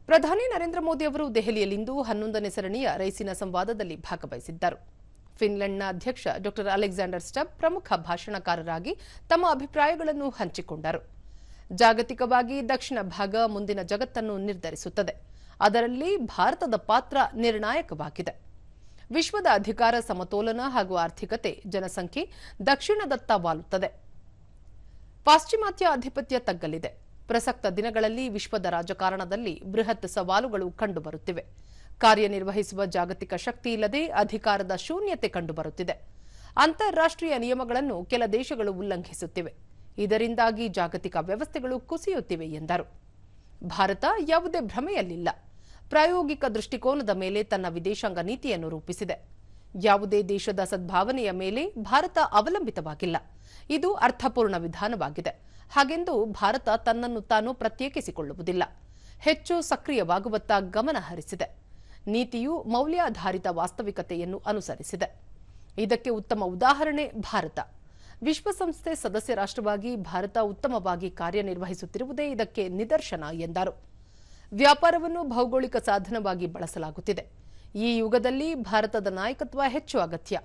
ಪ್ರಧಾನಿ ನರೇಂದ್ರ ಮೋದಿ ಅವರು ದೆಹಲಿಯಲ್ಲಿಂದು 11ನೇ ಸರಣಿಯ ರೈಸಿನಾ ಸಂವಾದದಲ್ಲಿ ಭಾಗವಹಿಸಿದ್ದರು. ಫಿನ್ಲೆಂಡ್ನ ಅಧ್ಯಕ್ಷ ಡಾ ಅಲೆಕ್ಸಾಂಡರ್ ಸ್ಟಬ್ ಪ್ರಮುಖ ಭಾಷಣಕಾರರಾಗಿ ತಮ್ಮ ಅಭಿಪ್ರಾಯಗಳನ್ನು ಹಂಚಿಕೊಂಡರು. ಜಾಗತಿಕವಾಗಿ ದಕ್ಷಿಣ ಭಾಗ ಮುಂದಿನ ಜಗತ್ತನ್ನು ನಿರ್ಧರಿಸುತ್ತದೆ. ಅದರಲ್ಲಿ ಭಾರತದ ಪಾತ್ರ ನಿರ್ಣಾಯಕವಾಗಿದೆ. ವಿಶ್ವದ ಅಧಿಕಾರ ಸಮತೋಲನ ಹಾಗೂ ಆರ್ಥಿಕತೆ ಜನಸಂಖ್ಯೆ ದಕ್ಷಿಣದತ್ತ ವಾಲುತ್ತದೆ. ಪಾಶ್ಚಿಮಾತ್ಯ ಅಧಿಪತ್ಯ ತಗ್ಗಲಿದೆ. ಪ್ರಸಕ್ತ ದಿನಗಳಲ್ಲಿ ವಿಶ್ವದ ರಾಜಕಾರಣದಲ್ಲಿ ಬೃಹತ್ ಸವಾಲುಗಳು ಕಂಡುಬರುತ್ತಿವೆ. ಕಾರ್ಯನಿರ್ವಹಿಸುವ ಜಾಗತಿಕ ಶಕ್ತಿ ಇಲ್ಲದೆ ಅಧಿಕಾರದ ಶೂನ್ಯತೆ ಕಂಡುಬರುತ್ತಿದೆ. ಅಂತಾರಾಷ್ಟ್ರೀಯ ನಿಯಮಗಳನ್ನು ಕೆಲ ದೇಶಗಳು ಉಲ್ಲಂಘಿಸುತ್ತಿವೆ. ಇದರಿಂದಾಗಿ ಜಾಗತಿಕ ವ್ಯವಸ್ಥೆಗಳು ಕುಸಿಯುತ್ತಿವೆ ಎಂದರು. ಭಾರತ ಯಾವುದೇ ಭ್ರಮೆಯಲ್ಲಿಲ್ಲ. ಪ್ರಾಯೋಗಿಕ ದೃಷ್ಟಿಕೋನದ ಮೇಲೆ ತನ್ನ ವಿದೇಶಾಂಗ ನೀತಿಯನ್ನು ರೂಪಿಸಿದೆ. ಯಾವುದೇ ದೇಶದ ಸದ್ಭಾವನೆಯ ಮೇಲೆ ಭಾರತ ಅವಲಂಬಿತವಾಗಿಲ್ಲ. ಇದು ಅರ್ಥಪೂರ್ಣ ವಿಧಾನವಾಗಿದೆ. ಹಾಗೆಂದು ಭಾರತ ತನ್ನನ್ನು ತಾನು ಪ್ರತ್ಯೇಕಿಸಿಕೊಳ್ಳುವುದಿಲ್ಲ. ಹೆಚ್ಚು ಸಕ್ರಿಯವಾಗುವತ್ತ ಗಮನ ಹರಿಸಿದೆ. ನೀತಿಯು ಮೌಲ್ಯಾಧಾರಿತ ವಾಸ್ತವಿಕತೆಯನ್ನು ಅನುಸರಿಸಿದೆ. ಇದಕ್ಕೆ ಉತ್ತಮ ಉದಾಹರಣೆ ಭಾರತ. ವಿಶ್ವಸಂಸ್ಥೆ ಸದಸ್ಯ ರಾಷ್ಟ್ರವಾಗಿ ಭಾರತ ಉತ್ತಮವಾಗಿ ಕಾರ್ಯನಿರ್ವಹಿಸುತ್ತಿರುವುದೇ ಇದಕ್ಕೆ ನಿದರ್ಶನ ಎಂದರು. ವ್ಯಾಪಾರವನ್ನು ಭೌಗೋಳಿಕ ಸಾಧನವಾಗಿ ಬಳಸಲಾಗುತ್ತಿದೆ. ಈ ಯುಗದಲ್ಲಿ ಭಾರತದ ನಾಯಕತ್ವ ಹೆಚ್ಚು ಅಗತ್ಯ.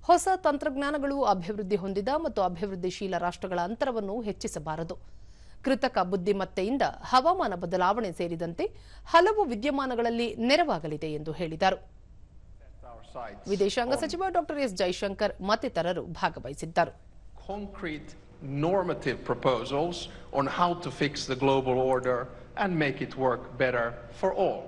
ಹೊಸ ತಂತ್ರಜ್ಞಾನಗಳು ಅಭಿವೃದ್ಧಿ ಹೊಂದಿದ ಮತ್ತು ಅಭಿವೃದ್ಧಿಶೀಲ ರಾಷ್ಟ್ರಗಳ ಅಂತರವನ್ನು ಹೆಚ್ಚಿಸಬಾರದು. ಕೃತಕ ಬುದ್ಧಿಮತ್ತೆಯಿಂದ ಹವಾಮಾನ ಬದಲಾವಣೆ ಸೇರಿದಂತೆ ಹಲವು ವಿದ್ಯಮಾನಗಳಲ್ಲಿ ನೆರವಾಗಲಿದೆ ಎಂದು ಹೇಳಿದರು. ವಿದೇಶಾಂಗ ಸಚಿವ ಡಾ ಎಸ್ ಜೈಶಂಕರ್ ಮತ್ತಿತರರು ಭಾಗವಹಿಸಿದ್ದರು. Concrete normative proposals on how to fix the global order and make it work better for all.